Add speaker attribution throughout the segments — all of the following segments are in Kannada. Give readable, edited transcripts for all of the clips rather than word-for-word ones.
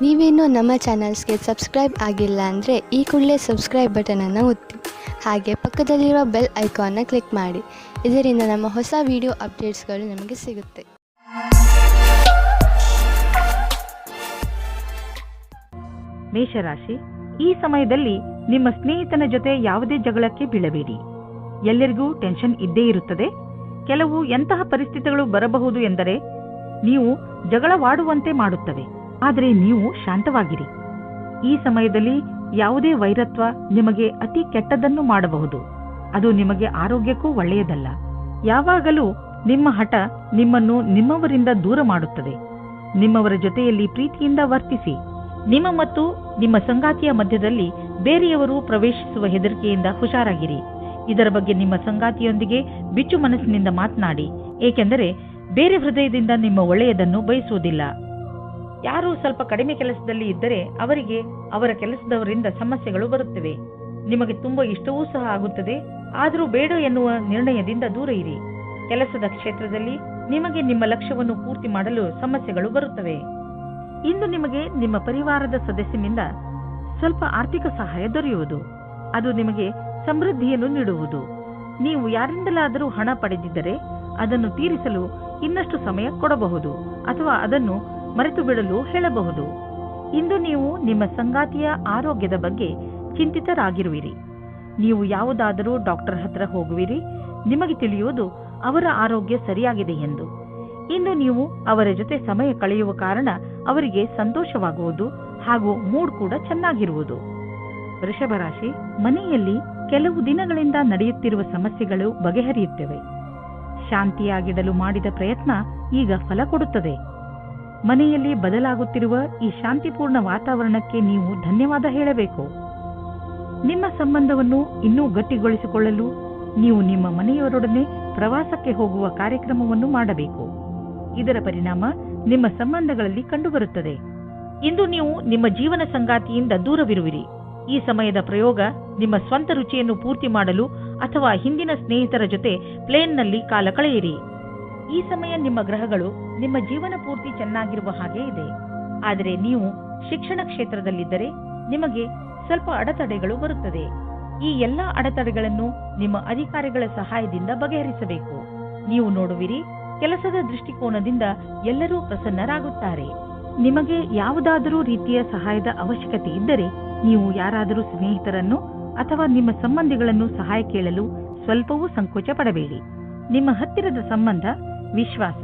Speaker 1: ನೀವೇನೂ ನಮ್ಮ ಚಾನಲ್ಸ್ಗೆ ಸಬ್ಸ್ಕ್ರೈಬ್ ಆಗಿಲ್ಲ ಅಂದರೆ ಈ ಕೂಡಲೇ ಸಬ್ಸ್ಕ್ರೈಬ್ ಬಟನನ್ನು ಒತ್ತಿ, ಹಾಗೆ ಪಕ್ಕದಲ್ಲಿರುವ ಬೆಲ್ ಐಕಾನ್ನ ಕ್ಲಿಕ್ ಮಾಡಿ. ಇದರಿಂದ ನಮ್ಮ ಹೊಸ ವಿಡಿಯೋ ಅಪ್ಡೇಟ್ಸ್ಗಳು ನಿಮಗೆ ಸಿಗುತ್ತೆ.
Speaker 2: ಮೇಷರಾಶಿ, ಈ ಸಮಯದಲ್ಲಿ ನಿಮ್ಮ ಸ್ನೇಹಿತನ ಜೊತೆ ಯಾವುದೇ ಜಗಳಕ್ಕೆ ಬೀಳಬೇಡಿ. ಎಲ್ಲರಿಗೂ ಟೆನ್ಷನ್ ಇದ್ದೇ ಇರುತ್ತದೆ. ಕೆಲವು ಎಂತಹ ಪರಿಸ್ಥಿತಿಗಳು ಬರಬಹುದು ಎಂದರೆ ನೀವು ಜಗಳವಾಡುವಂತೆ ಮಾಡುತ್ತವೆ. ಆದರೆ ನೀವು ಶಾಂತವಾಗಿರಿ. ಈ ಸಮಯದಲ್ಲಿ ಯಾವುದೇ ವೈರತ್ವ ನಿಮಗೆ ಅತಿ ಕೆಟ್ಟದನ್ನು ಮಾಡಬಹುದು. ಅದು ನಿಮಗೆ ಆರೋಗ್ಯಕ್ಕೂ ಒಳ್ಳೆಯದಲ್ಲ. ಯಾವಾಗಲೂ ನಿಮ್ಮ ಹಠ ನಿಮ್ಮನ್ನು ನಿಮ್ಮವರಿಂದ ದೂರ ಮಾಡುತ್ತದೆ. ನಿಮ್ಮವರ ಜೊತೆಯಲ್ಲಿ ಪ್ರೀತಿಯಿಂದ ವರ್ತಿಸಿ. ನಿಮ್ಮ ಮತ್ತು ನಿಮ್ಮ ಸಂಗಾತಿಯ ಮಧ್ಯದಲ್ಲಿ ಬೇರೆಯವರು ಪ್ರವೇಶಿಸುವ ಹೆದರಿಕೆಯಿಂದ ಹುಷಾರಾಗಿರಿ. ಇದರ ಬಗ್ಗೆ ನಿಮ್ಮ ಸಂಗಾತಿಯೊಂದಿಗೆ ಬಿಚ್ಚು ಮನಸ್ಸಿನಿಂದ ಮಾತನಾಡಿ, ಏಕೆಂದರೆ ಬೇರೆ ಹೃದಯದಿಂದ ನಿಮ್ಮ ಒಳ್ಳೆಯದನ್ನು ಬಯಸುವುದಿಲ್ಲ. ಯಾರು ಸ್ವಲ್ಪ ಕಡಿಮೆ ಕೆಲಸದಲ್ಲಿ ಇದ್ದರೆ ಅವರಿಗೆ ಅವರ ಕೆಲಸದವರಿಂದ ಸಮಸ್ಯೆಗಳು ಬರುತ್ತವೆ. ನಿಮಗೆ ತುಂಬಾ ಇಷ್ಟವೂ ಸಹ ಆಗುತ್ತದೆ. ಆದರೂ ಬೇಡ ಎನ್ನುವ ನಿರ್ಣಯದಿಂದ ದೂರ ಇರಿ. ಕೆಲಸದ ಕ್ಷೇತ್ರದಲ್ಲಿ ನಿಮಗೆ ನಿಮ್ಮ ಲಕ್ಷ್ಯವನ್ನು ಪೂರ್ತಿ ಮಾಡಲು ಸಮಸ್ಯೆಗಳು ಬರುತ್ತವೆ. ಇಂದು ನಿಮಗೆ ನಿಮ್ಮ ಪರಿವಾರದ ಸದಸ್ಯನಿಂದ ಸ್ವಲ್ಪ ಆರ್ಥಿಕ ಸಹಾಯ ದೊರೆಯುವುದು. ಅದು ನಿಮಗೆ ಸಮೃದ್ಧಿಯನ್ನು ನೀಡುವುದು. ನೀವು ಯಾರಿಂದಲಾದರೂ ಹಣ ಪಡೆದಿದ್ದರೆ ಅದನ್ನು ತೀರಿಸಲು ಇನ್ನಷ್ಟು ಸಮಯ ಕೊಡಬಹುದು ಅಥವಾ ಅದನ್ನು ಮರೆತು ಬಿಡಲು ಹೇಳಬಹುದು. ಇಂದು ನೀವು ನಿಮ್ಮ ಸಂಗಾತಿಯ ಆರೋಗ್ಯದ ಬಗ್ಗೆ ಚಿಂತಿತರಾಗಿರುವಿರಿ. ನೀವು ಯಾವುದಾದರೂ ಡಾಕ್ಟರ್ ಹತ್ರ ಹೋಗುವಿರಿ. ನಿಮಗೆ ತಿಳಿಯುವುದು ಅವರ ಆರೋಗ್ಯ ಸರಿಯಾಗಿದೆ ಎಂದು. ಇಂದು ನೀವು ಅವರ ಜೊತೆ ಸಮಯ ಕಳೆಯುವ ಕಾರಣ ಅವರಿಗೆ ಸಂತೋಷವಾಗುವುದು ಹಾಗೂ ಮೂಡ್ ಕೂಡ ಚೆನ್ನಾಗಿರುವುದು. ವೃಷಭ ರಾಶಿ, ಮನೆಯಲ್ಲಿ ಕೆಲವು ದಿನಗಳಿಂದ ನಡೆಯುತ್ತಿರುವ ಸಮಸ್ಯೆಗಳು ಬಗೆಹರಿಯುತ್ತವೆ. ಶಾಂತಿಯಾಗಿಡಲು ಮಾಡಿದ ಪ್ರಯತ್ನ ಈಗ ಫಲ ಕೊಡುತ್ತದೆ. ಮನೆಯಲ್ಲಿ ಬದಲಾಗುತ್ತಿರುವ ಈ ಶಾಂತಿಪೂರ್ಣ ವಾತಾವರಣಕ್ಕೆ ನೀವು ಧನ್ಯವಾದ ಹೇಳಬೇಕು. ನಿಮ್ಮ ಸಂಬಂಧವನ್ನು ಇನ್ನೂ ಗಟ್ಟಿಗೊಳಿಸಿಕೊಳ್ಳಲು ನೀವು ನಿಮ್ಮ ಮನೆಯವರೊಡನೆ ಪ್ರವಾಸಕ್ಕೆ ಹೋಗುವ ಕಾರ್ಯಕ್ರಮವನ್ನು ಮಾಡಬೇಕು. ಇದರ ಪರಿಣಾಮ ನಿಮ್ಮ ಸಂಬಂಧಗಳಲ್ಲಿ ಕಂಡುಬರುತ್ತದೆ. ಇಂದು ನೀವು ನಿಮ್ಮ ಜೀವನ ಸಂಗಾತಿಯಿಂದ ದೂರವಿರುವಿರಿ. ಈ ಸಮಯದ ಪ್ರಯೋಗ ನಿಮ್ಮ ಸ್ವಂತ ರುಚಿಯನ್ನು ಪೂರ್ತಿ ಮಾಡಲು ಅಥವಾ ಹಿಂದಿನ ಸ್ನೇಹಿತರ ಜೊತೆ ಪ್ಲೇನ್ನಲ್ಲಿ ಕಾಲ ಕಳೆಯಿರಿ. ಈ ಸಮಯ ನಿಮ್ಮ ಗ್ರಹಗಳು ನಿಮ್ಮ ಜೀವನ ಪೂರ್ತಿ ಚೆನ್ನಾಗಿರುವ ಹಾಗೆ ಇದೆ. ಆದರೆ ನೀವು ಶಿಕ್ಷಣ ಕ್ಷೇತ್ರದಲ್ಲಿದ್ದರೆ ನಿಮಗೆ ಸ್ವಲ್ಪ ಅಡೆತಡೆಗಳು ಬರುತ್ತದೆ. ಈ ಎಲ್ಲಾ ಅಡೆತಡೆಗಳನ್ನು ನಿಮ್ಮ ಅಧಿಕಾರಿಗಳ ಸಹಾಯದಿಂದ ಬಗೆಹರಿಸಬೇಕು. ನೀವು ನೋಡುವಿರಿ, ಕೆಲಸದ ದೃಷ್ಟಿಕೋನದಿಂದ ಎಲ್ಲರೂ ಪ್ರಸನ್ನರಾಗುತ್ತಾರೆ. ನಿಮಗೆ ಯಾವುದಾದರೂ ರೀತಿಯ ಸಹಾಯದ ಅವಶ್ಯಕತೆ ಇದ್ದರೆ ನೀವು ಯಾರಾದರೂ ಸ್ನೇಹಿತರನ್ನು ಅಥವಾ ನಿಮ್ಮ ಸಂಬಂಧಿಗಳನ್ನು ಸಹಾಯ ಕೇಳಲು ಸ್ವಲ್ಪವೂ ಸಂಕೋಚ ಪಡಬೇಡಿ. ನಿಮ್ಮ ಹತ್ತಿರದ ಸಂಬಂಧ, ವಿಶ್ವಾಸ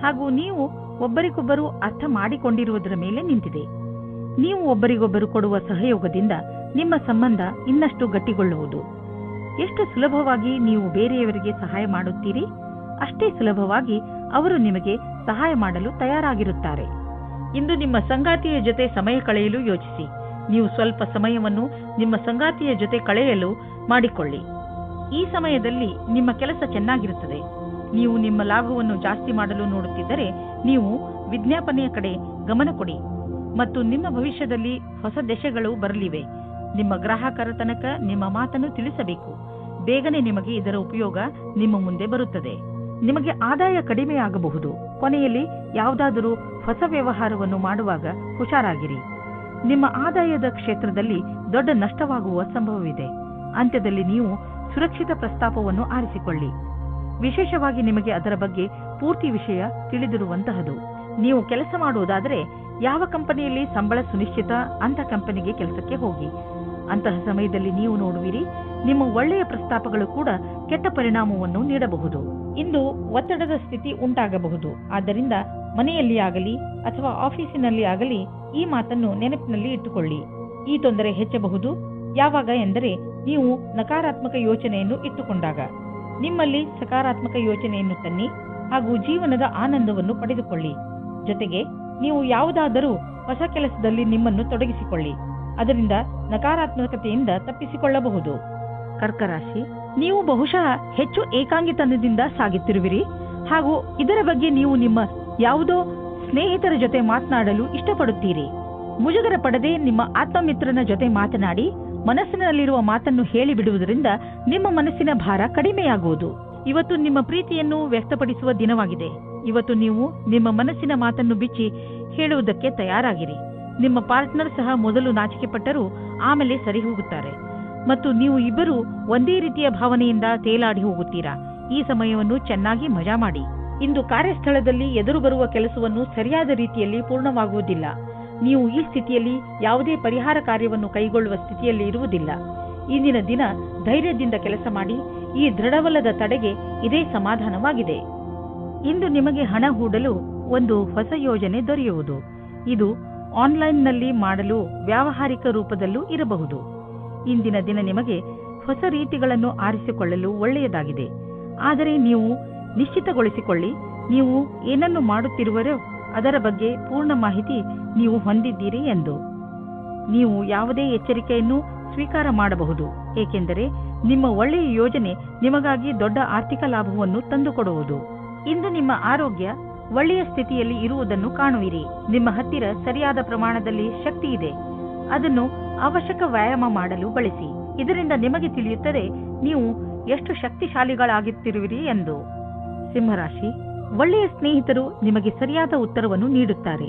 Speaker 2: ಹಾಗೂ ನೀವು ಒಬ್ಬರಿಗೊಬ್ಬರು ಅರ್ಥ ಮಾಡಿಕೊಂಡಿರುವುದರ ಮೇಲೆ ನಿಂತಿದೆ. ನೀವು ಒಬ್ಬರಿಗೊಬ್ಬರು ಕೊಡುವ ಸಹಯೋಗದಿಂದ ನಿಮ್ಮ ಸಂಬಂಧ ಇನ್ನಷ್ಟು ಗಟ್ಟಿಗೊಳ್ಳುವುದು. ಎಷ್ಟು ಸುಲಭವಾಗಿ ನೀವು ಬೇರೆಯವರಿಗೆ ಸಹಾಯ ಮಾಡುತ್ತೀರಿ, ಅಷ್ಟೇ ಸುಲಭವಾಗಿ ಅವರು ನಿಮಗೆ ಸಹಾಯ ಮಾಡಲು ತಯಾರಾಗಿರುತ್ತಾರೆ. ಇಂದು ನಿಮ್ಮ ಸಂಗಾತಿಯ ಜೊತೆ ಸಮಯ ಕಳೆಯಲು ಯೋಚಿಸಿ. ನೀವು ಸ್ವಲ್ಪ ಸಮಯವನ್ನು ನಿಮ್ಮ ಸಂಗಾತಿಯ ಜೊತೆ ಕಳೆಯಲು ಮಾಡಿಕೊಳ್ಳಿ. ಈ ಸಮಯದಲ್ಲಿ ನಿಮ್ಮ ಕೆಲಸ ಚೆನ್ನಾಗಿರುತ್ತದೆ. ನೀವು ನಿಮ್ಮ ಲಾಭವನ್ನು ಜಾಸ್ತಿ ಮಾಡಲು ನೋಡುತ್ತಿದ್ದರೆ ನೀವು ವಿಜ್ಞಾಪನೆಯ ಕಡೆ ಗಮನ ಕೊಡಿ ಮತ್ತು ನಿಮ್ಮ ಭವಿಷ್ಯದಲ್ಲಿ ಹೊಸ ದಶೆಗಳು ಬರಲಿವೆ. ನಿಮ್ಮ ಗ್ರಾಹಕರ ತನಕ ನಿಮ್ಮ ಮಾತನ್ನು ತಿಳಿಸಬೇಕು. ಬೇಗನೆ ನಿಮಗೆ ಇದರ ಉಪಯೋಗ ನಿಮ್ಮ ಮುಂದೆ ಬರುತ್ತದೆ. ನಿಮಗೆ ಆದಾಯ ಕಡಿಮೆಯಾಗಬಹುದು. ಕೊನೆಯಲ್ಲಿ ಯಾವುದಾದರೂ ಹೊಸ ವ್ಯವಹಾರವನ್ನು ಮಾಡುವಾಗ ಹುಷಾರಾಗಿರಿ. ನಿಮ್ಮ ಆದಾಯದ ಕ್ಷೇತ್ರದಲ್ಲಿ ದೊಡ್ಡ ನಷ್ಟವಾಗುವ ಸಂಭವವಿದೆ. ಅಂತ್ಯದಲ್ಲಿ ನೀವು ಸುರಕ್ಷಿತ ಪ್ರಸ್ತಾಪವನ್ನು ಆರಿಸಿಕೊಳ್ಳಿ. ವಿಶೇಷವಾಗಿ ನಿಮಗೆ ಅದರ ಬಗ್ಗೆ ಪೂರ್ತಿ ವಿಷಯ ತಿಳಿದಿರುವಂತಹದು. ನೀವು ಕೆಲಸ ಮಾಡುವುದಾದರೆ ಯಾವ ಕಂಪನಿಯಲ್ಲಿ ಸಂಬಳ ಸುನಿಶ್ಚಿತ ಅಂತ ಕಂಪನಿಗೆ ಕೆಲಸಕ್ಕೆ ಹೋಗಿ. ಅಂತಹ ಸಮಯದಲ್ಲಿ ನೀವು ನೋಡುವಿರಿ, ನಿಮ್ಮ ಒಳ್ಳೆಯ ಪ್ರಸ್ತಾಪಗಳು ಕೂಡ ಕೆಟ್ಟ ಪರಿಣಾಮವನ್ನು ನೀಡಬಹುದು. ಇಂದು ಒತ್ತಡದ ಸ್ಥಿತಿ ಉಂಟಾಗಬಹುದು. ಆದ್ದರಿಂದ ಮನೆಯಲ್ಲಿ ಆಗಲಿ ಅಥವಾ ಆಫೀಸಿನಲ್ಲಿ ಆಗಲಿ ಈ ಮಾತನ್ನು ನೆನಪಿನಲ್ಲಿ ಇಟ್ಟುಕೊಳ್ಳಿ. ಈ ತೊಂದರೆ ಹೆಚ್ಚಬಹುದು. ಯಾವಾಗ ಎಂದರೆ ನೀವು ನಕಾರಾತ್ಮಕ ಯೋಚನೆಯನ್ನು ಇಟ್ಟುಕೊಂಡಾಗ. ನಿಮ್ಮಲ್ಲಿ ಸಕಾರಾತ್ಮಕ ಯೋಚನೆಯನ್ನು ತನ್ನಿ ಹಾಗೂ ಜೀವನದ ಆನಂದವನ್ನು ಪಡೆದುಕೊಳ್ಳಿ. ಜೊತೆಗೆ ನೀವು ಯಾವುದಾದರೂ ಹೊಸ ಕೆಲಸದಲ್ಲಿ ನಿಮ್ಮನ್ನು ತೊಡಗಿಸಿಕೊಳ್ಳಿ. ಅದರಿಂದ ನಕಾರಾತ್ಮಕತೆಯಿಂದ ತಪ್ಪಿಸಿಕೊಳ್ಳಬಹುದು. ಕರ್ಕರಾಶಿ, ನೀವು ಬಹುಶಃ ಹೆಚ್ಚು ಏಕಾಂಗಿತನದಿಂದ ಸಾಗುತ್ತಿರುವಿರಿ ಹಾಗೂ ಇದರ ಬಗ್ಗೆ ನೀವು ನಿಮ್ಮ ಯಾವುದೋ ಸ್ನೇಹಿತರ ಜೊತೆ ಮಾತನಾಡಲು ಇಷ್ಟಪಡುತ್ತೀರಿ. ಮುಜುಗರ ಪಡದೆ ನಿಮ್ಮ ಆತ್ಮಮಿತ್ರನ ಜೊತೆ ಮಾತನಾಡಿ ಮನಸ್ಸಿನಲ್ಲಿರುವ ಮಾತನ್ನು ಹೇಳಿಬಿಡುವುದರಿಂದ ನಿಮ್ಮ ಮನಸ್ಸಿನ ಭಾರ ಕಡಿಮೆಯಾಗುವುದು. ಇವತ್ತು ನಿಮ್ಮ ಪ್ರೀತಿಯನ್ನು ವ್ಯಕ್ತಪಡಿಸುವ ದಿನವಾಗಿದೆ. ಇವತ್ತು ನೀವು ನಿಮ್ಮ ಮನಸ್ಸಿನ ಮಾತನ್ನು ಬಿಚ್ಚಿ ಹೇಳುವುದಕ್ಕೆ ತಯಾರಾಗಿರಿ. ನಿಮ್ಮ ಪಾರ್ಟ್ನರ್ ಸಹ ಮೊದಲು ನಾಚಿಕೆ ಪಟ್ಟರೂ ಆಮೇಲೆ ಸರಿ ಹೋಗುತ್ತಾರೆ ಮತ್ತು ನೀವು ಇಬ್ಬರು ಒಂದೇ ರೀತಿಯ ಭಾವನೆಯಿಂದ ತೇಲಾಡಿ ಹೋಗುತ್ತೀರಾ. ಈ ಸಮಯವನ್ನು ಚೆನ್ನಾಗಿ ಮಜಾ ಮಾಡಿ. ಇಂದು ಕಾರ್ಯಸ್ಥಳದಲ್ಲಿ ಎದುರು ಬರುವ ಕೆಲಸವನ್ನು ಸರಿಯಾದ ರೀತಿಯಲ್ಲಿ ಪೂರ್ಣವಾಗುವುದಿಲ್ಲ. ನೀವು ಈ ಸ್ಥಿತಿಯಲ್ಲಿ ಯಾವುದೇ ಪರಿಹಾರ ಕಾರ್ಯವನ್ನು ಕೈಗೊಳ್ಳುವ ಸ್ಥಿತಿಯಲ್ಲಿ ಇರುವುದಿಲ್ಲ. ಇಂದಿನ ದಿನ ಧೈರ್ಯದಿಂದ ಕೆಲಸ ಮಾಡಿ. ಈ ದೃಢವಲ್ಲದ ತಡೆಗೆ ಇದೇ ಸಮಾಧಾನವಾಗಿದೆ. ಇಂದು ನಿಮಗೆ ಹಣ ಹೂಡಲು ಒಂದು ಹೊಸ ಯೋಜನೆ ದೊರೆಯುವುದು. ಇದು ಆನ್ಲೈನ್ನಲ್ಲಿ ಮಾಡಲು ವ್ಯಾವಹಾರಿಕ ರೂಪದಲ್ಲೂ ಇರಬಹುದು. ಇಂದಿನ ದಿನ ನಿಮಗೆ ಹೊಸ ರೀತಿಗಳನ್ನು ಆರಿಸಿಕೊಳ್ಳಲು ಒಳ್ಳೆಯದಾಗಿದೆ. ಆದರೆ ನೀವು ನಿಶ್ಚಿತಗೊಳಿಸಿಕೊಳ್ಳಿ, ನೀವು ಏನನ್ನು ಮಾಡುತ್ತಿರುವರೋ ಅದರ ಬಗ್ಗೆ ಪೂರ್ಣ ಮಾಹಿತಿ ನೀವು ಹೊಂದಿದ್ದೀರಿ ಎಂದು. ನೀವು ಯಾವುದೇ ಎಚ್ಚರಿಕೆಯನ್ನು ಸ್ವೀಕಾರ ಮಾಡಬಹುದು, ಏಕೆಂದರೆ ನಿಮ್ಮ ಒಳ್ಳೆಯ ಯೋಜನೆ ನಿಮಗಾಗಿ ದೊಡ್ಡ ಆರ್ಥಿಕ ಲಾಭವನ್ನು ತಂದುಕೊಡುವುದು. ಇಂದು ನಿಮ್ಮ ಆರೋಗ್ಯ ಒಳ್ಳೆಯ ಸ್ಥಿತಿಯಲ್ಲಿ ಇರುವುದನ್ನು ಕಾಣುವಿರಿ. ನಿಮ್ಮ ಹತ್ತಿರ ಸರಿಯಾದ ಪ್ರಮಾಣದಲ್ಲಿ ಶಕ್ತಿ ಇದೆ. ಅದನ್ನು ಅವಶ್ಯಕ ವ್ಯಾಯಾಮ ಮಾಡಲು ಬಳಸಿ. ಇದರಿಂದ ನಿಮಗೆ ತಿಳಿಯುತ್ತದೆ ನೀವು ಎಷ್ಟು ಶಕ್ತಿಶಾಲಿಗಳಾಗುತ್ತಿರುವಿರಿ ಎಂದು. ಸಿಂಹರಾಶಿ, ಒಳ್ಳೆಯ ಸ್ನೇಹಿತರು ನಿಮಗೆ ಸರಿಯಾದ ಉತ್ತರವನ್ನು ನೀಡುತ್ತಾರೆ.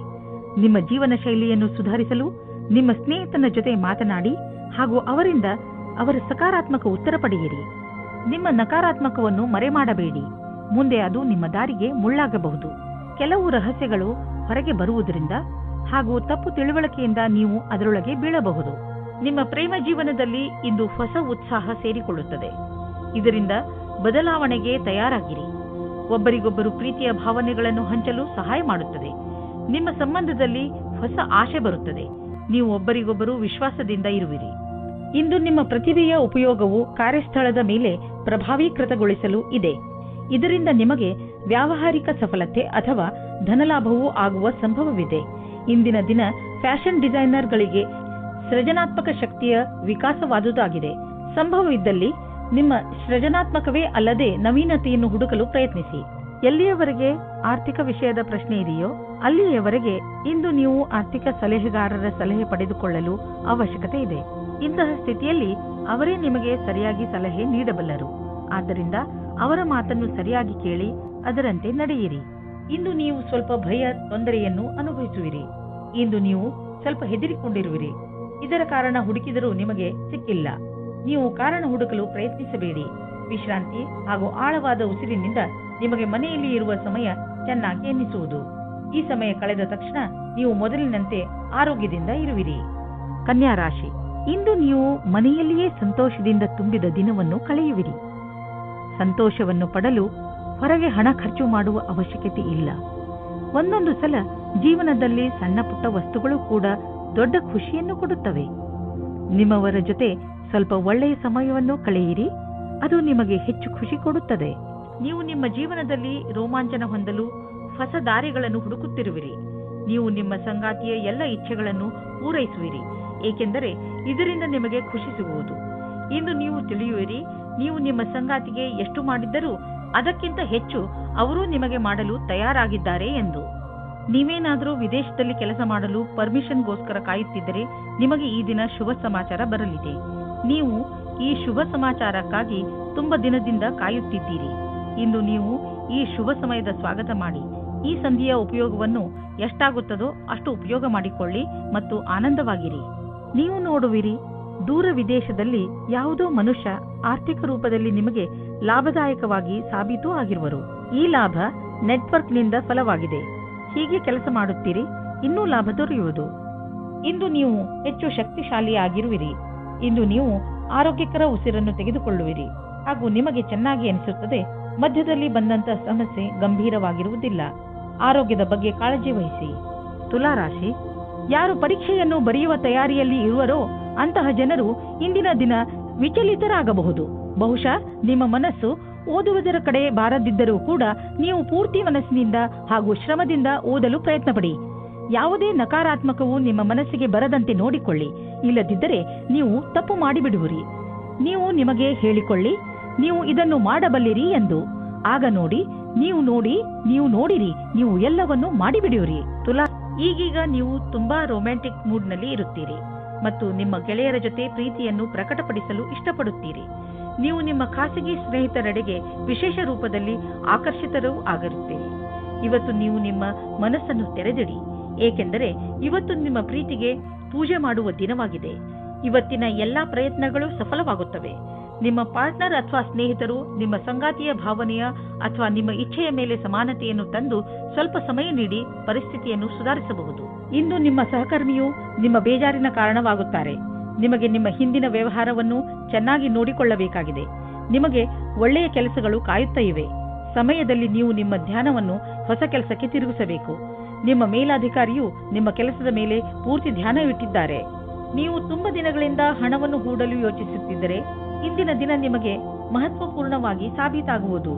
Speaker 2: ನಿಮ್ಮ ಜೀವನ ಶೈಲಿಯನ್ನು ಸುಧಾರಿಸಲು ನಿಮ್ಮ ಸ್ನೇಹಿತನ ಜೊತೆ ಮಾತನಾಡಿ ಹಾಗೂ ಅವರಿಂದ ಅವರ ಸಕಾರಾತ್ಮಕ ಉತ್ತರ ಪಡೆಯಿರಿ. ನಿಮ್ಮ ನಕಾರಾತ್ಮಕವನ್ನು ಮರೆಮಾಡಬೇಡಿ. ಮುಂದೆ ಅದು ನಿಮ್ಮ ದಾರಿಗೆ ಮುಳ್ಳಾಗಬಹುದು. ಕೆಲವು ರಹಸ್ಯಗಳು ಹೊರಗೆ ಬರುವುದರಿಂದ ಹಾಗೂ ತಪ್ಪು ತಿಳುವಳಿಕೆಯಿಂದ ನೀವು ಅದರೊಳಗೆ ಬೀಳಬಹುದು. ನಿಮ್ಮ ಪ್ರೇಮ ಜೀವನದಲ್ಲಿ ಇಂದು ಹೊಸ ಉತ್ಸಾಹ ಸೇರಿಕೊಳ್ಳುತ್ತದೆ. ಇದರಿಂದ ಬದಲಾವಣೆಗೆ ತಯಾರಾಗಿರಿ. ಒಬ್ಬರಿಗೊಬ್ಬರು ಪ್ರೀತಿಯ ಭಾವನೆಗಳನ್ನು ಹಂಚಲು ಸಹಾಯ ಮಾಡುತ್ತದೆ. ನಿಮ್ಮ ಸಂಬಂಧದಲ್ಲಿ ಹೊಸ ಆಶೆ ಬರುತ್ತದೆ. ನೀವು ಒಬ್ಬರಿಗೊಬ್ಬರು ವಿಶ್ವಾಸದಿಂದ ಇರುವಿರಿ. ಇಂದು ನಿಮ್ಮ ಪ್ರತಿಭೆಯ ಉಪಯೋಗವು ಕಾರ್ಯಸ್ಥಳದ ಮೇಲೆ ಪ್ರಭಾವೀಕೃತಗೊಳಿಸಲು ಇದೆ. ಇದರಿಂದ ನಿಮಗೆ ವ್ಯಾವಹಾರಿಕ ಸಫಲತೆ ಅಥವಾ ಧನಲಾಭವೂ ಆಗುವ ಸಂಭವವಿದೆ. ಇಂದಿನ ದಿನ ಫ್ಯಾಷನ್ ಡಿಸೈನರ್ಗಳಿಗೆ ಸೃಜನಾತ್ಮಕ ಶಕ್ತಿಯ ವಿಕಾಸವಾದುದಾಗಿದೆ. ಸಂಭವವಿದ್ದಲ್ಲಿ ನಿಮ್ಮ ಸೃಜನಾತ್ಮಕವೇ ಅಲ್ಲದೆ ನವೀನತೆಯನ್ನು ಹುಡುಕಲು ಪ್ರಯತ್ನಿಸಿ. ಎಲ್ಲಿಯವರೆಗೆ ಆರ್ಥಿಕ ವಿಷಯದ ಪ್ರಶ್ನೆ ಇದೆಯೋ ಅಲ್ಲಿಯವರೆಗೆ ಇಂದು ನೀವು ಆರ್ಥಿಕ ಸಲಹೆಗಾರರ ಸಲಹೆ ಪಡೆದುಕೊಳ್ಳಲು ಅವಶ್ಯಕತೆ ಇದೆ. ಇಂತಹ ಸ್ಥಿತಿಯಲ್ಲಿ ಅವರೇ ನಿಮಗೆ ಸರಿಯಾಗಿ ಸಲಹೆ ನೀಡಬಲ್ಲರು. ಆದ್ದರಿಂದ ಅವರ ಮಾತನ್ನು ಸರಿಯಾಗಿ ಕೇಳಿ ಅದರಂತೆ ನಡೆಯಿರಿ. ಇಂದು ನೀವು ಸ್ವಲ್ಪ ಭಯ, ತೊಂದರೆಯನ್ನು ಅನುಭವಿಸುವಿರಿ. ಇಂದು ನೀವು ಸ್ವಲ್ಪ ಹೆದರಿಕೊಂಡಿರುವಿರಿ. ಇದರ ಕಾರಣ ಹುಡುಕಿದರೂ ನಿಮಗೆ ಸಿಕ್ಕಿಲ್ಲ. ನೀವು ಕಾರಣ ಹುಡುಕಲು ಪ್ರಯತ್ನಿಸಬೇಡಿ. ವಿಶ್ರಾಂತಿ ಹಾಗೂ ಆಳವಾದ ಉಸಿರಿನಿಂದ ನಿಮಗೆ ಮನೆಯಲ್ಲಿ ಇರುವ ಸಮಯ ಚೆನ್ನಾಗಿ ಎನ್ನಿಸುವುದು. ಈ ಸಮಯ ಕಳೆದ ತಕ್ಷಣ ನೀವು ಮೊದಲಿನಂತೆ ಆರೋಗ್ಯದಿಂದ ಇರುವಿರಿ. ಕನ್ಯಾ ರಾಶಿ, ಇಂದು ನೀವು ಮನೆಯಲ್ಲಿಯೇ ಸಂತೋಷದಿಂದ ತುಂಬಿದ ದಿನವನ್ನು ಕಳೆಯುವಿರಿ. ಸಂತೋಷವನ್ನು ಪಡಲು ಹೊರಗೆ ಹಣ ಖರ್ಚು ಮಾಡುವ ಅವಶ್ಯಕತೆ ಇಲ್ಲ. ಒಂದೊಂದು ಸಲ ಜೀವನದಲ್ಲಿ ಸಣ್ಣ ಪುಟ್ಟ ವಸ್ತುಗಳು ಕೂಡ ದೊಡ್ಡ ಖುಷಿಯನ್ನು ಕೊಡುತ್ತವೆ. ನಿಮ್ಮವರ ಜೊತೆ ಸ್ವಲ್ಪ ಒಳ್ಳೆಯ ಸಮಯವನ್ನು ಕಳೆಯಿರಿ. ಅದು ನಿಮಗೆ ಹೆಚ್ಚು ಖುಷಿ ಕೊಡುತ್ತದೆ. ನೀವು ನಿಮ್ಮ ಜೀವನದಲ್ಲಿ ರೋಮಾಂಚನ ಹೊಂದಲು ಹೊಸ ದಾರಿಗಳನ್ನು ಹುಡುಕುತ್ತಿರುವಿರಿ. ನೀವು ನಿಮ್ಮ ಸಂಗಾತಿಯ ಎಲ್ಲ ಇಚ್ಛೆಗಳನ್ನು ಪೂರೈಸುವಿರಿ, ಏಕೆಂದರೆ ಇದರಿಂದ ನಿಮಗೆ ಖುಷಿ ಸಿಗುವುದು. ಇಂದು ನೀವು ತಿಳಿಯುವಿರಿ, ನೀವು ನಿಮ್ಮ ಸಂಗಾತಿಗೆ ಎಷ್ಟು ಮಾಡಿದ್ದರೂ ಅದಕ್ಕಿಂತ ಹೆಚ್ಚು ಅವರು ನಿಮಗೆ ಮಾಡಲು ತಯಾರಾಗಿದ್ದಾರೆ ಎಂದು. ನೀವೇನಾದರೂ ವಿದೇಶದಲ್ಲಿ ಕೆಲಸ ಮಾಡಲು ಪರ್ಮಿಷನ್ಗೋಸ್ಕರ ಕಾಯುತ್ತಿದ್ದರೆ ನಿಮಗೆ ಈ ದಿನ ಶುಭ ಸಮಾಚಾರ ಬರಲಿದೆ. ನೀವು ಈ ಶುಭ ಸಮಾಚಾರಕ್ಕಾಗಿ ತುಂಬ ದಿನದಿಂದ ಕಾಯುತ್ತಿದ್ದೀರಿ. ಇಂದು ನೀವು ಈ ಶುಭ ಸಮಯದ ಸ್ವಾಗತ ಮಾಡಿ. ಈ ಸಂಧಿಯ ಉಪಯೋಗವನ್ನು ಎಷ್ಟಾಗುತ್ತದೋ ಅಷ್ಟು ಉಪಯೋಗ ಮಾಡಿಕೊಳ್ಳಿ ಮತ್ತು ಆನಂದವಾಗಿರಿ. ನೀವು ನೋಡುವಿರಿ, ದೂರ ವಿದೇಶದಲ್ಲಿ ಯಾವುದೋ ಮನುಷ್ಯ ಆರ್ಥಿಕ ರೂಪದಲ್ಲಿ ನಿಮಗೆ ಲಾಭದಾಯಕವಾಗಿ ಸಾಬೀತು ಆಗಿರುವರು. ಈ ಲಾಭ ನೆಟ್ವರ್ಕ್ನಿಂದ ಫಲವಾಗಿದೆ. ಹೀಗೆ ಕೆಲಸ ಮಾಡುತ್ತೀರಿ, ಇನ್ನೂ ಲಾಭ ದೊರೆಯುವುದು. ಇಂದು ನೀವು ಹೆಚ್ಚು ಶಕ್ತಿಶಾಲಿಯಾಗಿರುವಿರಿ. ಇಂದು ನೀವು ಆರೋಗ್ಯಕರ ಉಸಿರನ್ನು ತೆಗೆದುಕೊಳ್ಳುವಿರಿ ಹಾಗೂ ನಿಮಗೆ ಚೆನ್ನಾಗಿ ಅನಿಸುತ್ತದೆ. ಮಧ್ಯದಲ್ಲಿ ಬಂದಂತ ಸಮಸ್ಯೆ ಗಂಭೀರವಾಗಿರುವುದಿಲ್ಲ. ಆರೋಗ್ಯದ ಬಗ್ಗೆ ಕಾಳಜಿ ವಹಿಸಿ. ತುಲಾರಾಶಿ, ಯಾರು ಪರೀಕ್ಷೆಯನ್ನು ಬರೆಯುವ ತಯಾರಿಯಲ್ಲಿ ಇರುವರೋ ಅಂತಹ ಜನರು ಇಂದಿನ ದಿನ ವಿಚಲಿತರಾಗಬಹುದು. ಬಹುಶಃ ನಿಮ್ಮ ಮನಸ್ಸು ಓದುವುದರ ಕಡೆ ಬಾರದಿದ್ದರೂ ಕೂಡ ನೀವು ಪೂರ್ತಿ ಮನಸ್ಸಿನಿಂದ ಹಾಗೂ ಶ್ರಮದಿಂದ ಓದಲು ಪ್ರಯತ್ನ ಪಡಿ. ಯಾವುದೇ ನಕಾರಾತ್ಮಕವು ನಿಮ್ಮ ಮನಸ್ಸಿಗೆ ಬರದಂತೆ ನೋಡಿಕೊಳ್ಳಿ. ಇಲ್ಲದಿದ್ದರೆ ನೀವು ತಪ್ಪು ಮಾಡಿಬಿಡುವಿರಿ. ನೀವು ನಿಮಗೆ ಹೇಳಿಕೊಳ್ಳಿ, ನೀವು ಇದನ್ನು ಮಾಡಬಲ್ಲಿರಿ ಎಂದು. ಆಗ ನೋಡಿ, ನೀವು ನೋಡಿರಿ, ನೀವು ಎಲ್ಲವನ್ನೂ ಮಾಡಿಬಿಡುವಿರಿ. ತುಲಾ, ಈಗೀಗ ನೀವು ತುಂಬಾ ರೊಮ್ಯಾಂಟಿಕ್ ಮೂಡ್ನಲ್ಲಿ ಇರುತ್ತೀರಿ ಮತ್ತು ನಿಮ್ಮ ಗೆಳೆಯರ ಜೊತೆ ಪ್ರೀತಿಯನ್ನು ಪ್ರಕಟಪಡಿಸಲು ಇಷ್ಟಪಡುತ್ತೀರಿ. ನೀವು ನಿಮ್ಮ ಖಾಸಗಿ ಸ್ನೇಹಿತರೆಡೆಗೆ ವಿಶೇಷ ರೂಪದಲ್ಲಿ ಆಕರ್ಷಿತರೂ ಆಗಿರುತ್ತೀರಿ. ಇವತ್ತು ನೀವು ನಿಮ್ಮ ಮನಸ್ಸನ್ನು ತೆರೆದಿಡಿ. ಏಕೆಂದರೆ ಇವತ್ತು ನಿಮ್ಮ ಪ್ರೀತಿಗೆ ಪೂಜೆ ಮಾಡುವ ದಿನವಾಗಿದೆ. ಇವತ್ತಿನ ಎಲ್ಲಾ ಪ್ರಯತ್ನಗಳು ಸಫಲವಾಗುತ್ತವೆ. ನಿಮ್ಮ ಪಾರ್ಟ್ನರ್ ಅಥವಾ ಸ್ನೇಹಿತರು ನಿಮ್ಮ ಸಂಗಾತಿಯ ಭಾವನೆಯ ಅಥವಾ ನಿಮ್ಮ ಇಚ್ಛೆಯ ಮೇಲೆ ಸಮಾನತೆಯನ್ನು ತಂದು ಸ್ವಲ್ಪ ಸಮಯ ನೀಡಿ ಪರಿಸ್ಥಿತಿಯನ್ನು ಸುಧಾರಿಸಬಹುದು. ಇಂದು ನಿಮ್ಮ ಸಹಕರ್ಮಿಯು ನಿಮ್ಮ ಬೇಜಾರಿನ ಕಾರಣವಾಗುತ್ತಾರೆ. ನಿಮಗೆ ನಿಮ್ಮ ಹಿಂದಿನ ವ್ಯವಹಾರವನ್ನು ಚೆನ್ನಾಗಿ ನೋಡಿಕೊಳ್ಳಬೇಕಾಗಿದೆ. ನಿಮಗೆ ಒಳ್ಳೆಯ ಕೆಲಸಗಳು ಕಾಯುತ್ತಾ ಇವೆ. ಸಮಯದಲ್ಲಿ ನೀವು ನಿಮ್ಮ ಧ್ಯಾನವನ್ನು ಹೊಸ ಕೆಲಸಕ್ಕೆ ತಿರುಗಿಸಬೇಕು. ನಿಮ್ಮ ಮೇಲಾಧಿಕಾರಿಯು ನಿಮ್ಮ ಕೆಲಸದ ಮೇಲೆ ಪೂರ್ತಿ ಧ್ಯಾನವಿಟ್ಟಿದ್ದಾರೆ. ನೀವು ತುಂಬಾ ದಿನಗಳಿಂದ ಹಣವನ್ನು ಹೂಡಲು ಯೋಚಿಸುತ್ತಿದ್ದರೆ ಇಂದಿನ ದಿನ ನಿಮಗೆ ಮಹತ್ವಪೂರ್ಣವಾಗಿ ಸಾಬೀತಾಗುವುದು.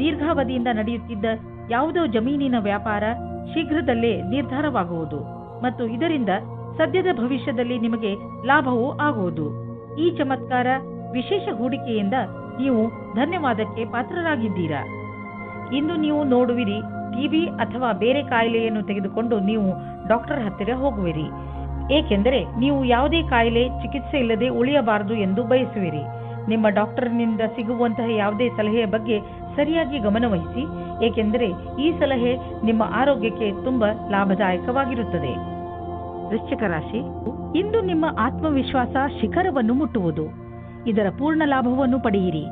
Speaker 2: ದೀರ್ಘಾವಧಿಯಿಂದ ನಡೆಯುತ್ತಿದ್ದ ಯಾವುದೋ ಜಮೀನಿನ ವ್ಯಾಪಾರ ಶೀಘ್ರದಲ್ಲೇ ನಿರ್ಧಾರವಾಗುವುದು ಮತ್ತು ಇದರಿಂದ ಸದ್ಯದ ಭವಿಷ್ಯದಲ್ಲಿ ನಿಮಗೆ ಲಾಭವೂ ಆಗುವುದು. ಈ ಚಮತ್ಕಾರ ವಿಶೇಷ ಹೂಡಿಕೆಯಿಂದ ನೀವು ಧನ್ಯವಾದಕ್ಕೆ ಪಾತ್ರರಾಗಿದ್ದೀರಾ. ಇಂದು ನೀವು ನೋಡುವಿರಿ, ಟಿಬಿ ಅಥವಾ ಬೇರೆ ಕಾಯಿಲೆಯನ್ನು ತೆಗೆದುಕೊಂಡು ನೀವು ಡಾಕ್ಟರ್ ಹತ್ತಿರ ಹೋಗುವಿರಿ, ಏಕೆಂದರೆ ನೀವು ಯಾವುದೇ ಕಾಯಿಲೆ ಚಿಕಿತ್ಸೆ ಇಲ್ಲದೆ ಉಳಿಯಬಾರದು ಎಂದು ಬಯಸುವಿರಿ. ನಿಮ್ಮ ಡಾಕ್ಟರ್ನಿಂದ ಸಿಗುವಂತಹ ಯಾವುದೇ ಸಲಹೆಯ ಬಗ್ಗೆ ಸರಿಯಾಗಿ ಗಮನವಹಿಸಿ, ಏಕೆಂದರೆ ಈ ಸಲಹೆ ನಿಮ್ಮ ಆರೋಗ್ಯಕ್ಕೆ ತುಂಬಾ ಲಾಭದಾಯಕವಾಗಿರುತ್ತದೆ. ವೃಶ್ಚಿಕ ರಾಶಿ, ಇಂದು ನಿಮ್ಮ ಆತ್ಮವಿಶ್ವಾಸ ಶಿಖರವನ್ನು ಮುಟ್ಟುವುದು. ಇದರ ಪೂರ್ಣ ಲಾಭವನ್ನು ಪಡೆಯಿರಿ.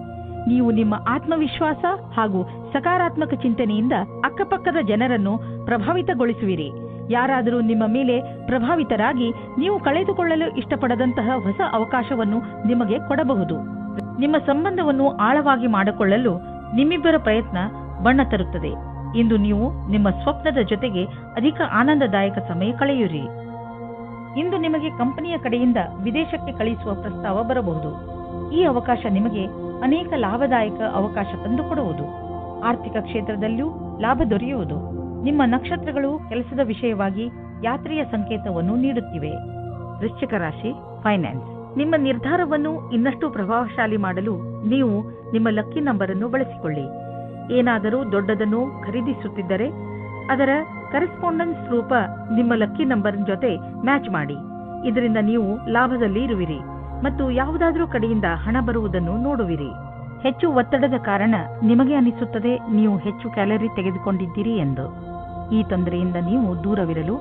Speaker 2: ನೀವು ನಿಮ್ಮ ಆತ್ಮವಿಶ್ವಾಸ ಹಾಗೂ ಸಕಾರಾತ್ಮಕ ಚಿಂತನೆಯಿಂದ ಅಕ್ಕಪಕ್ಕದ ಜನರನ್ನು ಪ್ರಭಾವಿತಗೊಳಿಸುವಿರಿ. ಯಾರಾದರೂ ನಿಮ್ಮ ಮೇಲೆ ಪ್ರಭಾವಿತರಾಗಿ ನೀವು ಕಳೆದುಕೊಳ್ಳಲು ಇಷ್ಟಪಡದಂತಹ ಹೊಸ ಅವಕಾಶವನ್ನು ನಿಮಗೆ ಕೊಡಬಹುದು. ನಿಮ್ಮ ಸಂಬಂಧವನ್ನು ಆಳವಾಗಿ ಮಾಡಿಕೊಳ್ಳಲು ನಿಮ್ಮಿಬ್ಬರ ಪ್ರಯತ್ನ ಬಣ್ಣ ತರುತ್ತದೆ. ಇಂದು ನೀವು ನಿಮ್ಮ ಸ್ವಪ್ನದ ಜೊತೆಗೆ ಅಧಿಕ ಆನಂದದಾಯಕ ಸಮಯ ಕಳೆಯುವಿರಿ. ಇಂದು ನಿಮಗೆ ಕಂಪನಿಯ ಕಡೆಯಿಂದ ವಿದೇಶಕ್ಕೆ ಕಳುಹಿಸುವ ಪ್ರಸ್ತಾವ ಬರಬಹುದು. ಈ ಅವಕಾಶ ನಿಮಗೆ ಅನೇಕ ಲಾಭದಾಯಕ ಅವಕಾಶ ತಂದುಕೊಡುವುದು. ಆರ್ಥಿಕ ಕ್ಷೇತ್ರದಲ್ಲೂ ಲಾಭ ದೊರೆಯುವುದು. ನಿಮ್ಮ ನಕ್ಷತ್ರಗಳು ಕೆಲಸದ ವಿಷಯವಾಗಿ ಯಾತ್ರೆಯ ಸಂಕೇತವನ್ನು ನೀಡುತ್ತಿವೆ. ವೃಶ್ಚಿಕ ರಾಶಿ, ಫೈನಾನ್ಸ್. ನಿಮ್ಮ ನಿರ್ಧಾರವನ್ನು ಇನ್ನಷ್ಟು ಪ್ರಭಾವಶಾಲಿ ಮಾಡಲು ನೀವು ನಿಮ್ಮ ಲಕ್ಕಿ ನಂಬರ್ ಅನ್ನು ಬಳಸಿಕೊಳ್ಳಿ. ಏನಾದರೂ ದೊಡ್ಡದನ್ನು ಖರೀದಿಸುತ್ತಿದ್ದರೆ ಅದರ ಕರೆಸ್ಪಾಂಡೆನ್ಸ್ ರೂಪ ನಿಮ್ಮ ಲಕ್ಕಿ ನಂಬರ್ ಜೊತೆ ಮ್ಯಾಚ್ ಮಾಡಿ. ಇದರಿಂದ ನೀವು ಲಾಭದಲ್ಲಿ ಇರುವಿರಿ ಮತ್ತು ಯಾವುದಾದರೂ ಕಡೆಯಿಂದ ಹಣ ಬರುವುದನ್ನು ನೋಡುವಿರಿ. ಹೆಚ್ಚು ಒತ್ತಡದ ಕಾರಣ ನಿಮಗೆ ಅನಿಸುತ್ತದೆ ನೀವು ಹೆಚ್ಚು ಕ್ಯಾಲರಿ ತೆಗೆದುಕೊಂಡಿದ್ದೀರಿ ಎಂದು. ಈ ತೊಂದರೆಯಿಂದ ನೀವು ದೂರವಿರಲು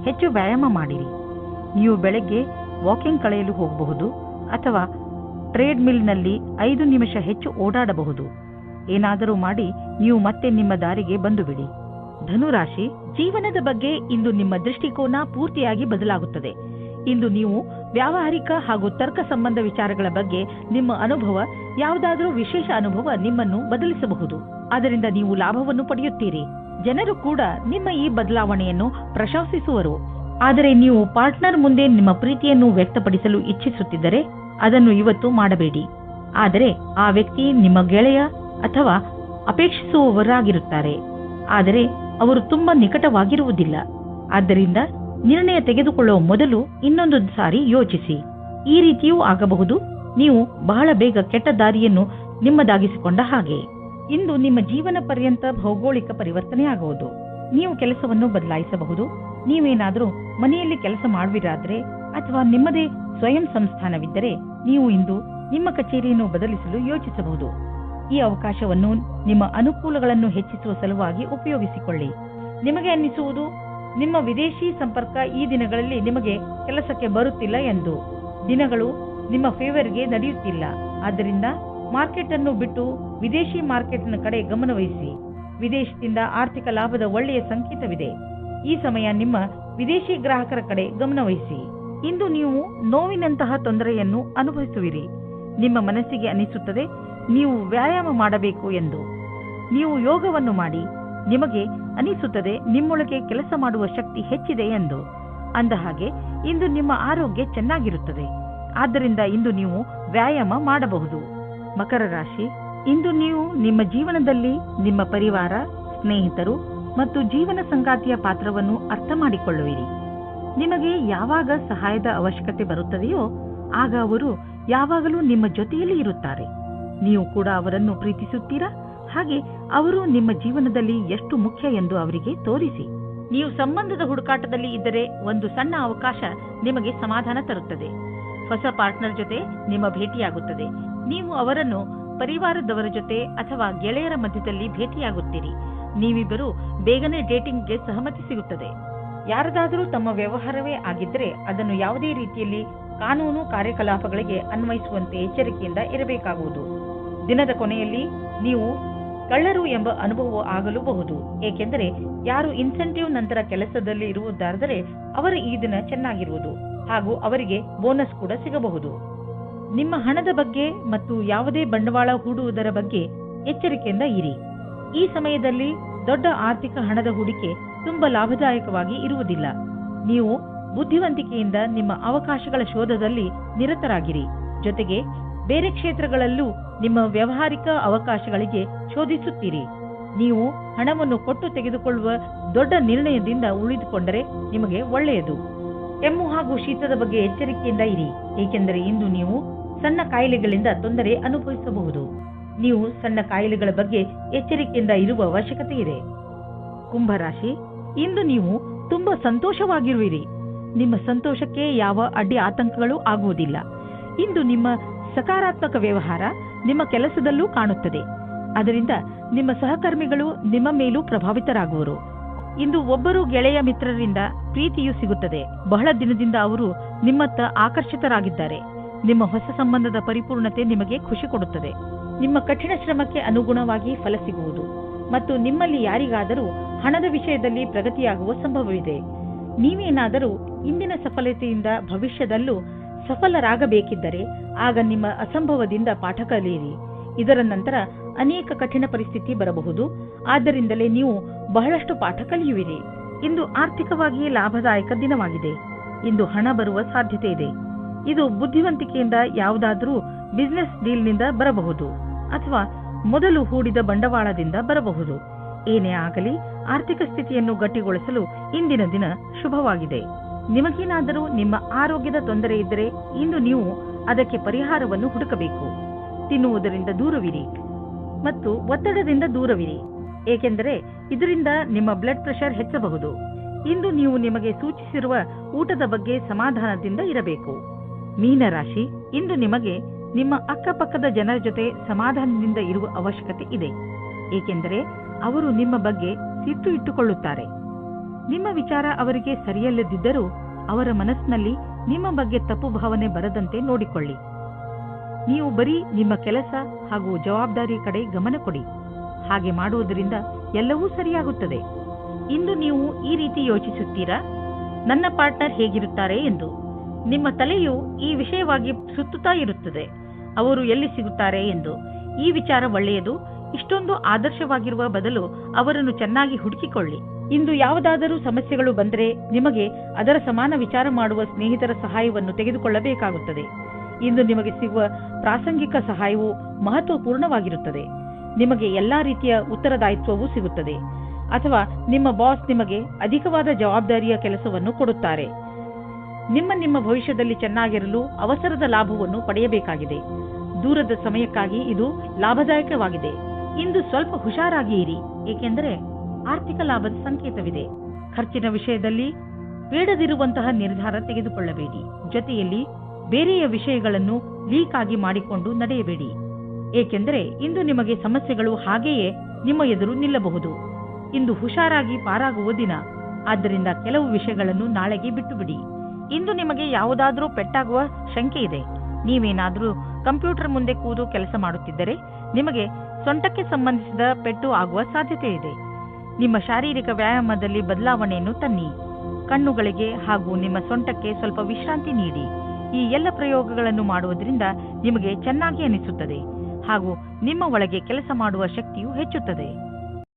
Speaker 2: ಹೆಚ್ಚು ವ್ಯಾಯಾಮ ಮಾಡಿರಿ. ನೀವು ಬೆಳಗ್ಗೆ ವಾಕಿಂಗ್ ಕಳೆಯಲು ಹೋಗಬಹುದು ಅಥವಾ ಟ್ರೇಡ್ ಮಿಲ್ನಲ್ಲಿ 5 ನಿಮಿಷ ಹೆಚ್ಚು ಓಡಾಡಬಹುದು. ಏನಾದರೂ ಮಾಡಿ ನೀವು ಮತ್ತೆ ನಿಮ್ಮ ದಾರಿಗೆ ಬಂದು ಬಿಡಿ. ಧನುರಾಶಿ, ಜೀವನದ ಬಗ್ಗೆ ಇಂದು ನಿಮ್ಮ ದೃಷ್ಟಿಕೋನ ಪೂರ್ತಿಯಾಗಿ ಬದಲಾಗುತ್ತದೆ. ಇಂದು ನೀವು ವ್ಯಾವಹಾರಿಕ ಹಾಗೂ ತರ್ಕ ಸಂಬಂಧ ವಿಚಾರಗಳ ಬಗ್ಗೆ ನಿಮ್ಮ ಅನುಭವ, ಯಾವುದಾದರೂ ವಿಶೇಷ ಅನುಭವ ನಿಮ್ಮನ್ನು ಬದಲಿಸಬಹುದು. ಅದರಿಂದ ನೀವು ಲಾಭವನ್ನು ಪಡೆಯುತ್ತೀರಿ. ಜನರು ಕೂಡ ನಿಮ್ಮ ಈ ಬದಲಾವಣೆಯನ್ನು ಪ್ರಶಂಸಿಸುವರು. ಆದರೆ ನೀವು ಪಾರ್ಟ್ನರ್ ಮುಂದೆ ನಿಮ್ಮ ಪ್ರೀತಿಯನ್ನು ವ್ಯಕ್ತಪಡಿಸಲು ಇಚ್ಛಿಸುತ್ತಿದ್ದರೆ ಅದನ್ನು ಇವತ್ತು ಮಾಡಬೇಡಿ. ಆದರೆ ಆ ವ್ಯಕ್ತಿ ನಿಮ್ಮ ಗೆಳೆಯ ಅಥವಾ ಅಪೇಕ್ಷಿಸುವವರಾಗಿರುತ್ತಾರೆ. ಆದರೆ ಅವರು ತುಂಬಾ ನಿಕಟವಾಗಿರುವುದಿಲ್ಲ. ಆದ್ದರಿಂದ ನಿರ್ಣಯ ತೆಗೆದುಕೊಳ್ಳುವ ಮೊದಲು ಇನ್ನೊಂದು ಸಾರಿ ಯೋಚಿಸಿ. ಈ ರೀತಿಯೂ ಆಗಬಹುದು, ನೀವು ಬಹಳ ಬೇಗ ಕೆಟ್ಟ ದಾರಿಯನ್ನು ನಿಮ್ಮದಾಗಿಸಿಕೊಂಡ ಹಾಗೆ. ಇಂದು ನಿಮ್ಮ ಜೀವನ ಪರ್ಯಂತ ಭೌಗೋಳಿಕ ಪರಿವರ್ತನೆಯಾಗುವುದು. ನೀವು ಕೆಲಸವನ್ನು ಬದಲಾಯಿಸಬಹುದು. ನೀವೇನಾದರೂ ಮನೆಯಲ್ಲಿ ಕೆಲಸ ಮಾಡುವಿರಾದರೆ ಅಥವಾ ನಿಮ್ಮದೇ ಸ್ವಯಂ ಸಂಸ್ಥಾನವಿದ್ದರೆ ನೀವು ಇಂದು ನಿಮ್ಮ ಕಚೇರಿಯನ್ನು ಬದಲಿಸಲು ಯೋಚಿಸಬಹುದು. ಈ ಅವಕಾಶವನ್ನು ನಿಮ್ಮ ಅನುಕೂಲಗಳನ್ನು ಹೆಚ್ಚಿಸುವ ಸಲುವಾಗಿ ಉಪಯೋಗಿಸಿಕೊಳ್ಳಿ. ನಿಮಗೆ ಅನ್ನಿಸುವುದು ನಿಮ್ಮ ವಿದೇಶಿ ಸಂಪರ್ಕ ಈ ದಿನಗಳಲ್ಲಿ ನಿಮಗೆ ಕೆಲಸಕ್ಕೆ ಬರುತ್ತಿಲ್ಲ ಎಂದು. ದಿನಗಳು ನಿಮ್ಮ ಫೇವರ್ಗೆ ನಡೆಯುತ್ತಿಲ್ಲ. ಆದ್ದರಿಂದ ಮಾರ್ಕೆಟ್ ಅನ್ನು ಬಿಟ್ಟು ವಿದೇಶಿ ಮಾರ್ಕೆಟ್ನ ಕಡೆ ಗಮನವಹಿಸಿ. ವಿದೇಶದಿಂದ ಆರ್ಥಿಕ ಲಾಭದ ಒಳ್ಳೆಯ ಸಂಕೇತವಿದೆ. ಈ ಸಮಯ ನಿಮ್ಮ ವಿದೇಶಿ ಗ್ರಾಹಕರ ಕಡೆ ಗಮನವಹಿಸಿ. ಇಂದು ನೀವು ನೋವಿನಂತಹ ತೊಂದರೆಯನ್ನು ಅನುಭವಿಸುವಿರಿ. ನಿಮ್ಮ ಮನಸ್ಸಿಗೆ ಅನಿಸುತ್ತದೆ ನೀವು ವ್ಯಾಯಾಮ ಮಾಡಬೇಕು ಎಂದು. ನೀವು ಯೋಗವನ್ನು ಮಾಡಿ. ನಿಮಗೆ ಅನಿಸುತ್ತದೆ ನಿಮ್ಮೊಳಗೆ ಕೆಲಸ ಮಾಡುವ ಶಕ್ತಿ ಹೆಚ್ಚಿದೆ ಎಂದು. ಅಂದ ಹಾಗೆ ಇಂದು ನಿಮ್ಮ ಆರೋಗ್ಯ ಚೆನ್ನಾಗಿರುತ್ತದೆ. ಆದ್ದರಿಂದ ಇಂದು ನೀವು ವ್ಯಾಯಾಮ ಮಾಡಬಹುದು. ಮಕರ ರಾಶಿ, ಇಂದು ನೀವು ನಿಮ್ಮ ಜೀವನದಲ್ಲಿ ನಿಮ್ಮ ಪರಿವಾರ, ಸ್ನೇಹಿತರು ಮತ್ತು ಜೀವನ ಸಂಗಾತಿಯ ಪಾತ್ರವನ್ನು ಅರ್ಥ ಮಾಡಿಕೊಳ್ಳುವಿರಿ. ನಿಮಗೆ ಯಾವಾಗ ಸಹಾಯದ ಅವಶ್ಯಕತೆ ಬರುತ್ತದೆಯೋ ಆಗ ಅವರು ಯಾವಾಗಲೂ ನಿಮ್ಮ ಜೊತೆಯಲ್ಲಿ ಇರುತ್ತಾರೆ. ನೀವು ಕೂಡ ಅವರನ್ನು ಪ್ರೀತಿಸುತ್ತೀರಾ? ಹಾಗೆ ಅವರು ನಿಮ್ಮ ಜೀವನದಲ್ಲಿ ಎಷ್ಟು ಮುಖ್ಯ ಎಂದು ಅವರಿಗೆ ತೋರಿಸಿ. ನೀವು ಸಂಬಂಧದ ಹುಡುಕಾಟದಲ್ಲಿ ಇದ್ದರೆ ಒಂದು ಸಣ್ಣ ಅವಕಾಶ ನಿಮಗೆ ಸಮಾಧಾನ ತರುತ್ತದೆ. ಹೊಸ ಪಾರ್ಟ್ನರ್ ಜೊತೆ ನಿಮ್ಮ ಭೇಟಿಯಾಗುತ್ತದೆ. ನೀವು ಅವರನ್ನು ಪರಿವಾರದವರ ಜೊತೆ ಅಥವಾ ಗೆಳೆಯರ ಮಧ್ಯದಲ್ಲಿ ಭೇಟಿಯಾಗುತ್ತೀರಿ. ನೀವಿಬ್ಬರು ಬೇಗನೆ ಡೇಟಿಂಗ್ಗೆ ಸಹಮತಿ ಸಿಗುತ್ತದೆ. ಯಾರದಾದರೂ ತಮ್ಮ ವ್ಯವಹಾರವೇ ಆಗಿದ್ದರೆ ಅದನ್ನು ಯಾವುದೇ ರೀತಿಯಲ್ಲಿ ಕಾನೂನು ಕಾರ್ಯಕಲಾಪಗಳಿಗೆ ಅನ್ವಯಿಸುವಂತೆ ಎಚ್ಚರಿಕೆಯಿಂದ ಇರಬೇಕಾಗುವುದು. ದಿನದ ಕೊನೆಯಲ್ಲಿ ನೀವು ಕಳ್ಳರು ಎಂಬ ಅನುಭವ ಆಗಲೂಬಹುದು. ಏಕೆಂದರೆ ಯಾರು ಇನ್ಸೆಂಟಿವ್ ನಂತರ ಕೆಲಸದಲ್ಲಿ ಇರುವುದಾದರೆ ಅವರ ಈ ದಿನ ಚೆನ್ನಾಗಿರುವುದು ಹಾಗೂ ಅವರಿಗೆ ಬೋನಸ್ ಕೂಡ ಸಿಗಬಹುದು. ನಿಮ್ಮ ಹಣದ ಬಗ್ಗೆ ಮತ್ತು ಯಾವುದೇ ಬಂಡವಾಳ ಹೂಡುವುದರ ಬಗ್ಗೆ ಎಚ್ಚರಿಕೆಯಿಂದ ಇರಿ. ಈ ಸಮಯದಲ್ಲಿ ದೊಡ್ಡ ಆರ್ಥಿಕ ಹಣದ ಹೂಡಿಕೆ ತುಂಬಾ ಲಾಭದಾಯಕವಾಗಿ ಇರುವುದಿಲ್ಲ. ನೀವು ಬುದ್ಧಿವಂತಿಕೆಯಿಂದ ನಿಮ್ಮ ಅವಕಾಶಗಳ ಶೋಧದಲ್ಲಿ ನಿರತರಾಗಿರಿ. ಜೊತೆಗೆ ಬೇರೆ ಕ್ಷೇತ್ರಗಳಲ್ಲೂ ನಿಮ್ಮ ವ್ಯಾವಹಾರಿಕ ಅವಕಾಶಗಳಿಗೆ ಶೋಧಿಸುತ್ತೀರಿ. ನೀವು ಹಣವನ್ನು ಕೊಟ್ಟು ತೆಗೆದುಕೊಳ್ಳುವ ದೊಡ್ಡ ನಿರ್ಣಯದಿಂದ ಉಳಿದುಕೊಂಡರೆ ನಿಮಗೆ ಒಳ್ಳೆಯದು. ಕೆಮ್ಮು ಹಾಗೂ ಶೀತದ ಬಗ್ಗೆ ಎಚ್ಚರಿಕೆಯಿಂದ ಇರಿ, ಏಕೆಂದರೆ ಇಂದು ನೀವು ಸಣ್ಣ ಕಾಯಿಲೆಗಳಿಂದ ತೊಂದರೆ ಅನುಭವಿಸಬಹುದು. ನೀವು ಸಣ್ಣ ಕಾಯಿಲೆಗಳ ಬಗ್ಗೆ ಎಚ್ಚರಿಕೆಯಿಂದ ಇರುವ ಅವಶ್ಯಕತೆ ಇದೆ. ಕುಂಭರಾಶಿ, ಇಂದು ನೀವು ತುಂಬಾ ಸಂತೋಷವಾಗಿರುವಿರಿ. ನಿಮ್ಮ ಸಂತೋಷಕ್ಕೆ ಯಾವ ಅಡ್ಡಿ ಆತಂಕಗಳು ಆಗುವುದಿಲ್ಲ. ಇಂದು ನಿಮ್ಮ ಸಕಾರಾತ್ಮಕ ವ್ಯವಹಾರ ನಿಮ್ಮ ಕೆಲಸದಲ್ಲೂ ಕಾಣುತ್ತದೆ. ಅದರಿಂದ ನಿಮ್ಮ ಸಹಕರ್ಮಿಗಳು ನಿಮ್ಮ ಮೇಲೂ ಪ್ರಭಾವಿತರಾಗುವರು. ಇಂದು ಒಬ್ಬರು ಗೆಳೆಯ ಮಿತ್ರರಿಂದ ಪ್ರೀತಿಯೂ ಸಿಗುತ್ತದೆ. ಬಹಳ ದಿನದಿಂದ ಅವರು ನಿಮ್ಮತ್ತ ಆಕರ್ಷಿತರಾಗಿದ್ದಾರೆ. ನಿಮ್ಮ ಹೊಸ ಸಂಬಂಧದ ಪರಿಪೂರ್ಣತೆ ನಿಮಗೆ ಖುಷಿ ಕೊಡುತ್ತದೆ. ನಿಮ್ಮ ಕಠಿಣ ಶ್ರಮಕ್ಕೆ ಅನುಗುಣವಾಗಿ ಫಲ ಸಿಗುವುದು ಮತ್ತು ನಿಮ್ಮಲ್ಲಿ ಯಾರಿಗಾದರೂ ಹಣದ ವಿಷಯದಲ್ಲಿ ಪ್ರಗತಿಯಾಗುವ ಸಂಭವವಿದೆ. ನೀವೇನಾದರೂ ಇಂದಿನ ಸಫಲತೆಯಿಂದ ಭವಿಷ್ಯದಲ್ಲೂ ಸಫಲರಾಗಬೇಕಿದ್ದರೆ ಆಗ ನಿಮ್ಮ ಅಸಂಭವದಿಂದ ಪಾಠ ಕಲಿಯಿರಿ. ಇದರ ನಂತರ ಅನೇಕ ಕಠಿಣ ಪರಿಸ್ಥಿತಿ ಬರಬಹುದು. ಆದ್ದರಿಂದಲೇ ನೀವು ಬಹಳಷ್ಟು ಪಾಠ ಕಲಿಯುವಿರಿ. ಇಂದು ಆರ್ಥಿಕವಾಗಿ ಲಾಭದಾಯಕ ದಿನವಾಗಿದೆ. ಇಂದು ಹಣ ಬರುವ ಸಾಧ್ಯತೆ ಇದೆ. ಇದು ಬುದ್ಧಿವಂತಿಕೆಯಿಂದ ಯಾವುದಾದರೂ ಬಿಸಿನೆಸ್ ಡೀಲ್ನಿಂದ ಬರಬಹುದು ಅಥವಾ ಮೊದಲು ಹೂಡಿದ ಬಂಡವಾಳದಿಂದ ಬರಬಹುದು. ಏನೇ ಆಗಲಿ ಆರ್ಥಿಕ ಸ್ಥಿತಿಯನ್ನು ಗಟ್ಟಿಗೊಳಿಸಲು ಇಂದಿನ ದಿನ ಶುಭವಾಗಿದೆ. ನಿಮಗೇನಾದರೂ ನಿಮ್ಮ ಆರೋಗ್ಯದ ತೊಂದರೆ ಇದ್ದರೆ ಇಂದು ನೀವು ಅದಕ್ಕೆ ಪರಿಹಾರವನ್ನು ಹುಡುಕಬೇಕು. ತಿನ್ನುವುದರಿಂದ ದೂರವಿರಿ ಮತ್ತು ಒತ್ತಡದಿಂದ ದೂರವಿರಿ, ಏಕೆಂದರೆ ಇದರಿಂದ ನಿಮ್ಮ ಬ್ಲಡ್ ಪ್ರೆಷರ್ ಹೆಚ್ಚಬಹುದು. ಇಂದು ನೀವು ನಿಮಗೆ ಸೂಚಿಸಿರುವ ಊಟದ ಬಗ್ಗೆ ಸಮಾಧಾನದಿಂದ ಇರಬೇಕು. ಮೀನರಾಶಿ, ಇಂದು ನಿಮಗೆ ನಿಮ್ಮ ಅಕ್ಕಪಕ್ಕದ ಜನರ ಜೊತೆ ಸಮಾಧಾನದಿಂದ ಇರುವ ಅವಶ್ಯಕತೆ ಇದೆ, ಏಕೆಂದರೆ ಅವರು ನಿಮ್ಮ ಬಗ್ಗೆ ಸಿಟ್ಟು ಇಟ್ಟುಕೊಳ್ಳುತ್ತಾರೆ. ನಿಮ್ಮ ವಿಚಾರ ಅವರಿಗೆ ಸರಿಯಲ್ಲದಿದ್ದರೂ ಅವರ ಮನಸ್ಸಿನಲ್ಲಿ ನಿಮ್ಮ ಬಗ್ಗೆ ತಪ್ಪು ಭಾವನೆ ಬರದಂತೆ ನೋಡಿಕೊಳ್ಳಿ. ನೀವು ಬರೀ ನಿಮ್ಮ ಕೆಲಸ ಹಾಗೂ ಜವಾಬ್ದಾರಿ ಕಡೆ ಗಮನ ಕೊಡಿ. ಹಾಗೆ ಮಾಡುವುದರಿಂದ ಎಲ್ಲವೂ ಸರಿಯಾಗುತ್ತದೆ. ಇಂದು ನೀವು ಈ ರೀತಿ ಯೋಚಿಸುತ್ತೀರಾ, ನನ್ನ ಪಾರ್ಟ್ನರ್ ಹೇಗಿರುತ್ತಾರೆ ಎಂದು. ನಿಮ್ಮ ತಲೆಯು ಈ ವಿಷಯವಾಗಿ ಸುತ್ತುತ್ತಾ ಇರುತ್ತದೆ, ಅವರು ಎಲ್ಲಿ ಸಿಗುತ್ತಾರೆ ಎಂದು. ಈ ವಿಚಾರ ಒಳ್ಳೆಯದು. ಇಷ್ಟೊಂದು ಆದರ್ಶವಾಗಿರುವ ಬದಲು ಅವರನ್ನು ಚೆನ್ನಾಗಿ ಹುಡುಕಿಕೊಳ್ಳಿ. ಇಂದು ಯಾವುದಾದರೂ ಸಮಸ್ಯೆಗಳು ಬಂದರೆ ನಿಮಗೆ ಅದರ ಸಮಾನ ವಿಚಾರ ಮಾಡುವ ಸ್ನೇಹಿತರ ಸಹಾಯವನ್ನು ತೆಗೆದುಕೊಳ್ಳಬೇಕಾಗುತ್ತದೆ. ಇಂದು ನಿಮಗೆ ಸಿಗುವ ಪ್ರಾಸಂಗಿಕ ಸಹಾಯವು ಮಹತ್ವಪೂರ್ಣವಾಗಿರುತ್ತದೆ. ನಿಮಗೆ ಎಲ್ಲಾ ರೀತಿಯ ಉತ್ತರದಾಯಿತ್ವವೂ ಸಿಗುತ್ತದೆ, ಅಥವಾ ನಿಮ್ಮ ಬಾಸ್ ನಿಮಗೆ ಅಧಿಕವಾದ ಜವಾಬ್ದಾರಿಯ ಕೆಲಸವನ್ನು ಕೊಡುತ್ತಾರೆ. ನಿಮ್ಮ ಭವಿಷ್ಯದಲ್ಲಿ ಚೆನ್ನಾಗಿರಲು ಅವಸರದ ಲಾಭವನ್ನು ಪಡೆಯಬೇಕಾಗಿದೆ. ದೂರದ ಸಮಯಕ್ಕಾಗಿ ಇದು ಲಾಭದಾಯಕವಾಗಿದೆ. ಇಂದು ಸ್ವಲ್ಪ ಹುಷಾರಾಗಿ ಇರಿ, ಏಕೆಂದರೆ ಆರ್ಥಿಕ ಲಾಭದ ಸಂಕೇತವಿದೆ. ಖರ್ಚಿನ ವಿಷಯದಲ್ಲಿ ಬೇಡದಿರುವಂತಹ ನಿರ್ಧಾರ ತೆಗೆದುಕೊಳ್ಳಬೇಡಿ. ಜೊತೆಯಲ್ಲಿ ಬೇರೆಯ ವಿಷಯಗಳನ್ನು ಲೀಕ್ ಆಗಿ ಮಾಡಿಕೊಂಡು ನಡೆಯಬೇಡಿ, ಏಕೆಂದರೆ ಇಂದು ನಿಮಗೆ ಸಮಸ್ಯೆಗಳು ಹಾಗೆಯೇ ನಿಮ್ಮ ಎದುರು ನಿಲ್ಲಬಹುದು. ಇಂದು ಹುಷಾರಾಗಿ ಪಾರಾಗುವ ದಿನ, ಆದ್ದರಿಂದ ಕೆಲವು ವಿಷಯಗಳನ್ನು ನಾಳೆಗೆ ಬಿಟ್ಟುಬಿಡಿ. ಇಂದು ನಿಮಗೆ ಯಾವುದಾದರೂ ಪೆಟ್ಟಾಗುವ ಶಂಕೆ ಇದೆ. ನೀವೇನಾದರೂ ಕಂಪ್ಯೂಟರ್ ಮುಂದೆ ಕೂತು ಕೆಲಸ ಮಾಡುತ್ತಿದ್ದರೆ ನಿಮಗೆ ಸೊಂಟಕ್ಕೆ ಸಂಬಂಧಿಸಿದ ಪೆಟ್ಟು ಆಗುವ ಸಾಧ್ಯತೆ ಇದೆ. ನಿಮ್ಮ ಶಾರೀರಿಕ ವ್ಯಾಯಾಮದಲ್ಲಿ ಬದಲಾವಣೆಯನ್ನು ತನ್ನಿ. ಕಣ್ಣುಗಳಿಗೆ ಹಾಗೂ ನಿಮ್ಮ ಸೊಂಟಕ್ಕೆ ಸ್ವಲ್ಪ ವಿಶ್ರಾಂತಿ ನೀಡಿ. ಈ ಎಲ್ಲ ಪ್ರಯೋಗಗಳನ್ನು ಮಾಡುವುದರಿಂದ ನಿಮಗೆ ಚೆನ್ನಾಗಿ ಅನಿಸುತ್ತದೆ ಹಾಗೂ ನಿಮ್ಮ ಒಳಗೆ ಕೆಲಸ ಮಾಡುವ ಶಕ್ತಿಯು ಹೆಚ್ಚುತ್ತದೆ.